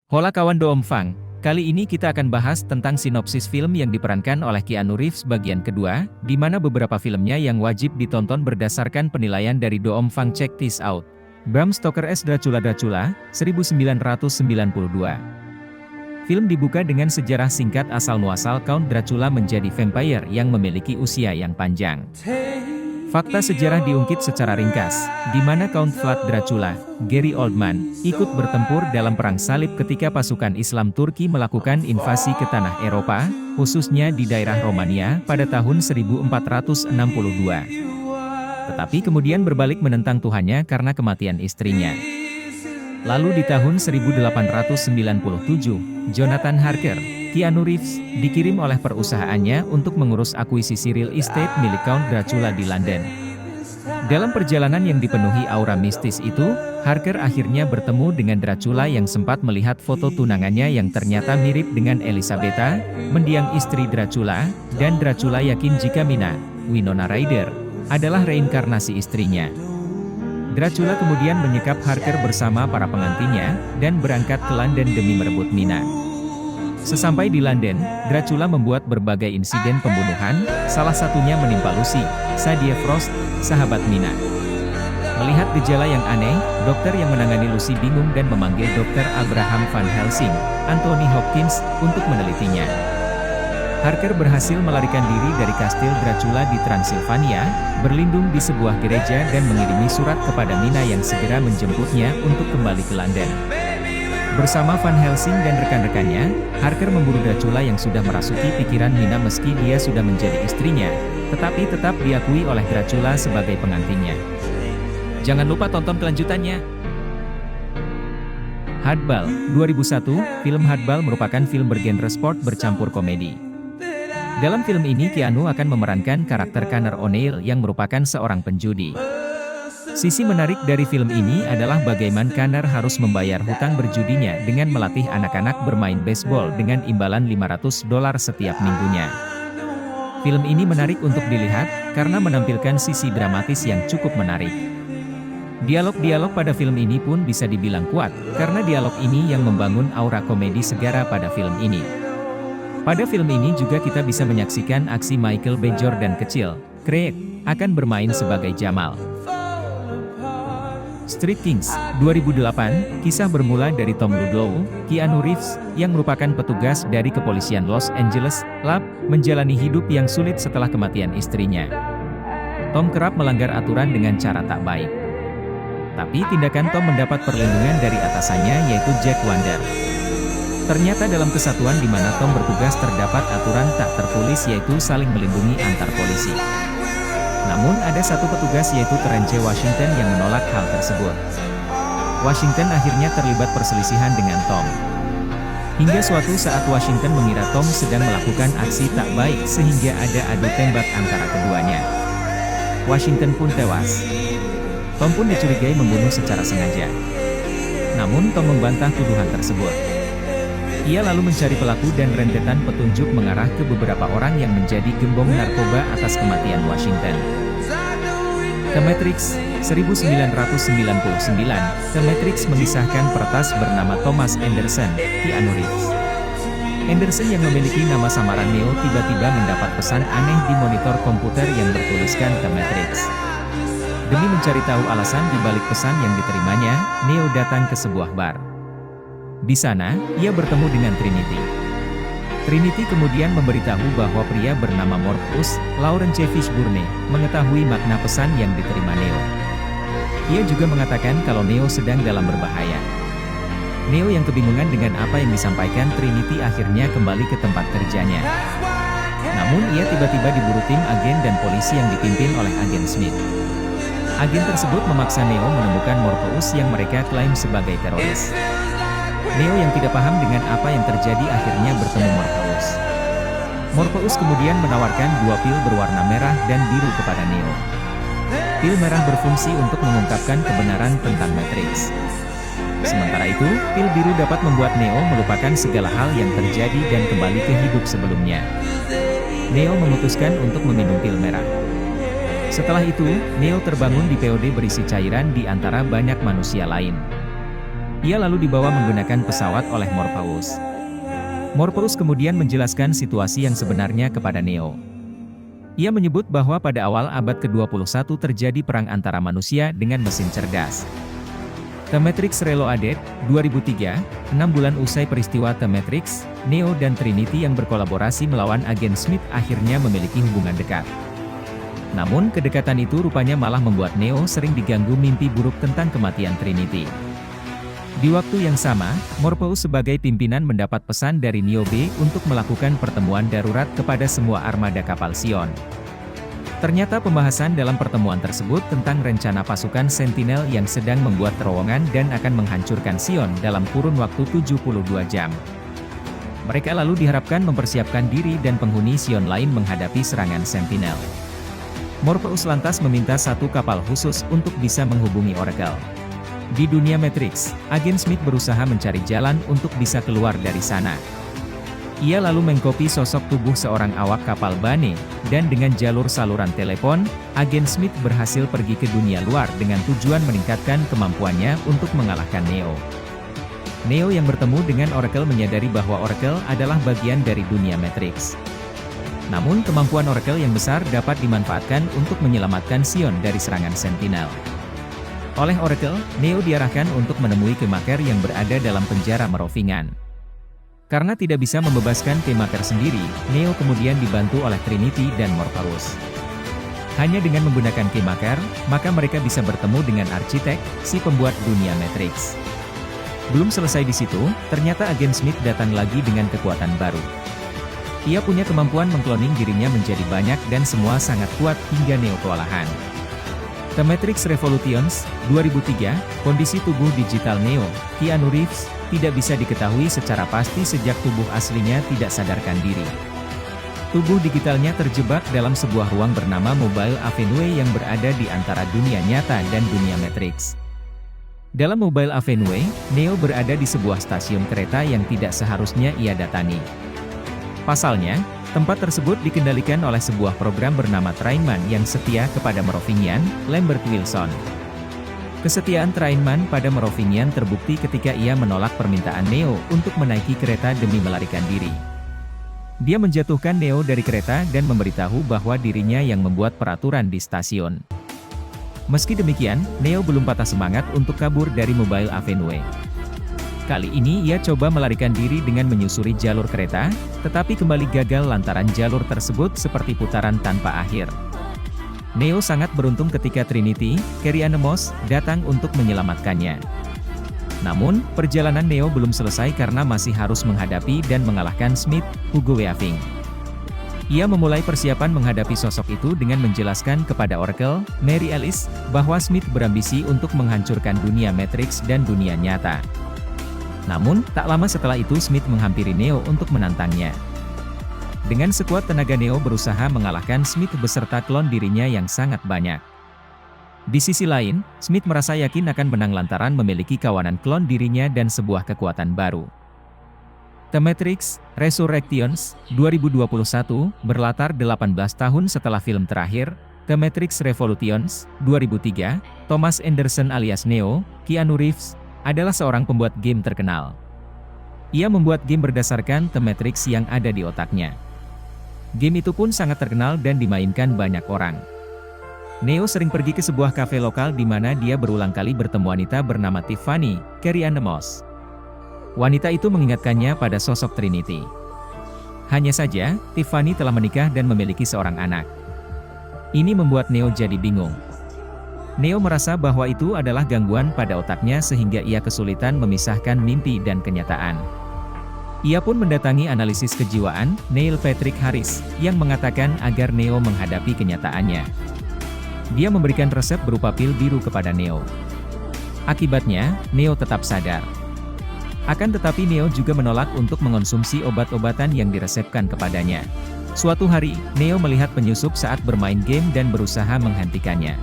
Hola kawan Doomfang, kali ini kita akan bahas tentang sinopsis film yang diperankan oleh Keanu Reeves bagian kedua, di mana beberapa filmnya yang wajib ditonton berdasarkan penilaian dari Doomfang. Check this out. Bram Stoker's Dracula 1992. Film dibuka dengan sejarah singkat asal-muasal Count Dracula menjadi vampire yang memiliki usia yang panjang. Fakta sejarah diungkit secara ringkas, di mana Count Vlad Dracula, Gary Oldman, ikut bertempur dalam Perang Salib ketika pasukan Islam Turki melakukan invasi ke tanah Eropa, khususnya di daerah Romania, pada tahun 1462. Tetapi kemudian berbalik menentang Tuhannya karena kematian istrinya. Lalu di tahun 1897, Jonathan Harker, Keanu Reeves, dikirim oleh perusahaannya untuk mengurus akuisisi real estate milik Count Dracula di London. Dalam perjalanan yang dipenuhi aura mistis itu, Harker akhirnya bertemu dengan Dracula yang sempat melihat foto tunangannya yang ternyata mirip dengan Elisabetta, mendiang istri Dracula, dan Dracula yakin jika Mina, Winona Ryder, adalah reinkarnasi istrinya. Dracula kemudian menyekap Harker bersama para pengantinnya, dan berangkat ke London demi merebut Mina. Sesampai di London, Dracula membuat berbagai insiden pembunuhan, salah satunya menimpa Lucy, Sadie Frost, sahabat Mina. Melihat gejala yang aneh, dokter yang menangani Lucy bingung dan memanggil Dr. Abraham Van Helsing, Anthony Hopkins, untuk menelitinya. Harker berhasil melarikan diri dari kastil Dracula di Transilvania, berlindung di sebuah gereja dan mengirimi surat kepada Mina yang segera menjemputnya untuk kembali ke London. Bersama Van Helsing dan rekan-rekannya, Harker memburu Dracula yang sudah merasuki pikiran Mina meski dia sudah menjadi istrinya, tetapi tetap diakui oleh Dracula sebagai pengantinnya. Jangan lupa tonton kelanjutannya. Hardball, 2001, film Hardball merupakan film bergenre sport bercampur komedi. Dalam film ini Keanu akan memerankan karakter Conor O'Neill yang merupakan seorang penjudi. Sisi menarik dari film ini adalah bagaimana Conor harus membayar hutang berjudinya dengan melatih anak-anak bermain baseball dengan imbalan $500 setiap minggunya. Film ini menarik untuk dilihat, karena menampilkan sisi dramatis yang cukup menarik. Dialog-dialog pada film ini pun bisa dibilang kuat, karena dialog ini yang membangun aura komedi segara pada film ini. Pada film ini juga kita bisa menyaksikan aksi Michael B. Jordan kecil, Craig, akan bermain sebagai Jamal. Street Kings, 2008, kisah bermula dari Tom Ludlow, Keanu Reeves, yang merupakan petugas dari kepolisian Los Angeles, LAPD, menjalani hidup yang sulit setelah kematian istrinya. Tom kerap melanggar aturan dengan cara tak baik. Tapi tindakan Tom mendapat perlindungan dari atasannya yaitu Jack Wonder. Ternyata dalam kesatuan di mana Tom bertugas terdapat aturan tak tertulis yaitu saling melindungi antar polisi. Namun ada satu petugas yaitu Terence Washington yang menolak hal tersebut. Washington akhirnya terlibat perselisihan dengan Tom. Hingga suatu saat Washington mengira Tom sedang melakukan aksi tak baik sehingga ada adu tembak antara keduanya. Washington pun tewas. Tom pun dicurigai membunuh secara sengaja. Namun Tom membantah tuduhan tersebut. Ia lalu mencari pelaku dan rentetan petunjuk mengarah ke beberapa orang yang menjadi gembong narkoba atas kematian Washington. The Matrix, 1999, The Matrix mengisahkan peretas bernama Thomas Anderson, Keanu Reeves. Anderson yang memiliki nama samaran Neo tiba-tiba mendapat pesan aneh di monitor komputer yang bertuliskan The Matrix. Demi mencari tahu alasan di balik pesan yang diterimanya, Neo datang ke sebuah bar. Di sana, ia bertemu dengan Trinity. Trinity kemudian memberitahu bahwa pria bernama Morpheus, Laurence Fishburne, mengetahui makna pesan yang diterima Neo. Ia juga mengatakan kalau Neo sedang dalam berbahaya. Neo yang kebingungan dengan apa yang disampaikan Trinity akhirnya kembali ke tempat kerjanya. Namun ia tiba-tiba diburu tim agen dan polisi yang dipimpin oleh agen Smith. Agen tersebut memaksa Neo menemukan Morpheus yang mereka klaim sebagai teroris. Neo yang tidak paham dengan apa yang terjadi akhirnya bertemu Morpheus. Morpheus kemudian menawarkan dua pil berwarna merah dan biru kepada Neo. Pil merah berfungsi untuk mengungkapkan kebenaran tentang Matrix. Sementara itu, pil biru dapat membuat Neo melupakan segala hal yang terjadi dan kembali ke hidup sebelumnya. Neo memutuskan untuk meminum pil merah. Setelah itu, Neo terbangun di POD berisi cairan di antara banyak manusia lain. Ia lalu dibawa menggunakan pesawat oleh Morpheus. Morpheus kemudian menjelaskan situasi yang sebenarnya kepada Neo. Ia menyebut bahwa pada awal abad ke-21 terjadi perang antara manusia dengan mesin cerdas. The Matrix Reloaded, 2003, 6 bulan usai peristiwa The Matrix, Neo dan Trinity yang berkolaborasi melawan agen Smith akhirnya memiliki hubungan dekat. Namun kedekatan itu rupanya malah membuat Neo sering diganggu mimpi buruk tentang kematian Trinity. Di waktu yang sama, Morpheus sebagai pimpinan mendapat pesan dari Neo B untuk melakukan pertemuan darurat kepada semua armada kapal Sion. Ternyata pembahasan dalam pertemuan tersebut tentang rencana pasukan Sentinel yang sedang membuat terowongan dan akan menghancurkan Sion dalam kurun waktu 72 jam. Mereka lalu diharapkan mempersiapkan diri dan penghuni Sion lain menghadapi serangan Sentinel. Morpheus lantas meminta satu kapal khusus untuk bisa menghubungi Oracle. Di dunia Matrix, agen Smith berusaha mencari jalan untuk bisa keluar dari sana. Ia lalu mengkopi sosok tubuh seorang awak kapal Bane, dan dengan jalur saluran telepon, agen Smith berhasil pergi ke dunia luar dengan tujuan meningkatkan kemampuannya untuk mengalahkan Neo. Neo yang bertemu dengan Oracle menyadari bahwa Oracle adalah bagian dari dunia Matrix. Namun kemampuan Oracle yang besar dapat dimanfaatkan untuk menyelamatkan Sion dari serangan Sentinel. Oleh Oracle, Neo diarahkan untuk menemui Keymaker yang berada dalam penjara Merovingan. Karena tidak bisa membebaskan Keymaker sendiri, Neo kemudian dibantu oleh Trinity dan Morpheus. Hanya dengan menggunakan Keymaker, maka mereka bisa bertemu dengan Architect, si pembuat dunia Matrix. Belum selesai di situ, ternyata agen Smith datang lagi dengan kekuatan baru. Ia punya kemampuan mengkloning dirinya menjadi banyak dan semua sangat kuat hingga Neo kewalahan. The Matrix Revolutions, 2003, kondisi tubuh digital Neo, Keanu Reeves, tidak bisa diketahui secara pasti sejak tubuh aslinya tidak sadarkan diri. Tubuh digitalnya terjebak dalam sebuah ruang bernama Mobile Avenue yang berada di antara dunia nyata dan dunia Matrix. Dalam Mobile Avenue, Neo berada di sebuah stasiun kereta yang tidak seharusnya ia datangi. Pasalnya, tempat tersebut dikendalikan oleh sebuah program bernama Trainman yang setia kepada Merovingian, Lambert Wilson. Kesetiaan Trainman pada Merovingian terbukti ketika ia menolak permintaan Neo untuk menaiki kereta demi melarikan diri. Dia menjatuhkan Neo dari kereta dan memberitahu bahwa dirinya yang membuat peraturan di stasiun. Meski demikian, Neo belum patah semangat untuk kabur dari Mobile Avenue. Kali ini ia coba melarikan diri dengan menyusuri jalur kereta, tetapi kembali gagal lantaran jalur tersebut seperti putaran tanpa akhir. Neo sangat beruntung ketika Trinity, Carrie-Anne Moss, datang untuk menyelamatkannya. Namun, perjalanan Neo belum selesai karena masih harus menghadapi dan mengalahkan Smith, Hugo Weaving. Ia memulai persiapan menghadapi sosok itu dengan menjelaskan kepada Oracle, Mary Alice, bahwa Smith berambisi untuk menghancurkan dunia Matrix dan dunia nyata. Namun, tak lama setelah itu Smith menghampiri Neo untuk menantangnya. Dengan sekuat tenaga Neo berusaha mengalahkan Smith beserta klon dirinya yang sangat banyak. Di sisi lain, Smith merasa yakin akan menang lantaran memiliki kawanan klon dirinya dan sebuah kekuatan baru. The Matrix Resurrections, 2021, berlatar 18 tahun setelah film terakhir, The Matrix Revolutions, 2003, Thomas Anderson alias Neo, Keanu Reeves, adalah seorang pembuat game terkenal. Ia membuat game berdasarkan The Matrix yang ada di otaknya. Game itu pun sangat terkenal dan dimainkan banyak orang. Neo sering pergi ke sebuah kafe lokal di mana dia berulang kali bertemu wanita bernama Tiffany, Carrie-Anne Moss. Wanita itu mengingatkannya pada sosok Trinity. Hanya saja, Tiffany telah menikah dan memiliki seorang anak. Ini membuat Neo jadi bingung. Neo merasa bahwa itu adalah gangguan pada otaknya sehingga ia kesulitan memisahkan mimpi dan kenyataan. Ia pun mendatangi analisis kejiwaan, Neil Patrick Harris, yang mengatakan agar Neo menghadapi kenyataannya. Dia memberikan resep berupa pil biru kepada Neo. Akibatnya, Neo tetap sadar. Akan tetapi Neo juga menolak untuk mengonsumsi obat-obatan yang diresepkan kepadanya. Suatu hari, Neo melihat penyusup saat bermain game dan berusaha menghentikannya.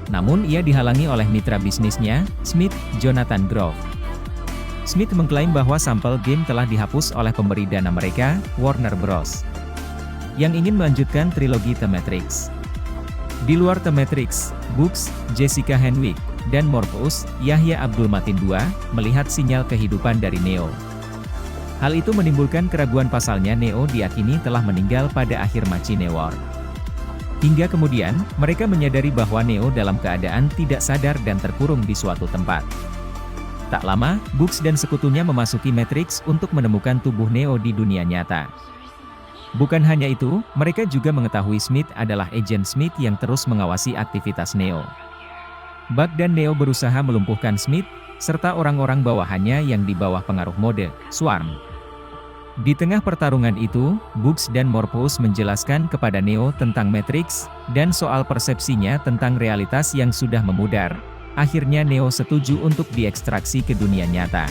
Namun ia dihalangi oleh mitra bisnisnya, Smith, Jonathan Groff. Smith mengklaim bahwa sampel game telah dihapus oleh pemberi dana mereka, Warner Bros., yang ingin melanjutkan trilogi The Matrix. Di luar The Matrix, Books, Jessica Henwick, dan Morpheus, Yahya Abdul Matin II, melihat sinyal kehidupan dari Neo. Hal itu menimbulkan keraguan pasalnya Neo diyakini telah meninggal pada akhir Machine War. Hingga kemudian, mereka menyadari bahwa Neo dalam keadaan tidak sadar dan terkurung di suatu tempat. Tak lama, Bugs dan sekutunya memasuki Matrix untuk menemukan tubuh Neo di dunia nyata. Bukan hanya itu, mereka juga mengetahui Smith adalah agen Smith yang terus mengawasi aktivitas Neo. Bug dan Neo berusaha melumpuhkan Smith, serta orang-orang bawahannya yang di bawah pengaruh mode Swarm. Di tengah pertarungan itu, Bugs dan Morpheus menjelaskan kepada Neo tentang Matrix, dan soal persepsinya tentang realitas yang sudah memudar. Akhirnya Neo setuju untuk diekstraksi ke dunia nyata.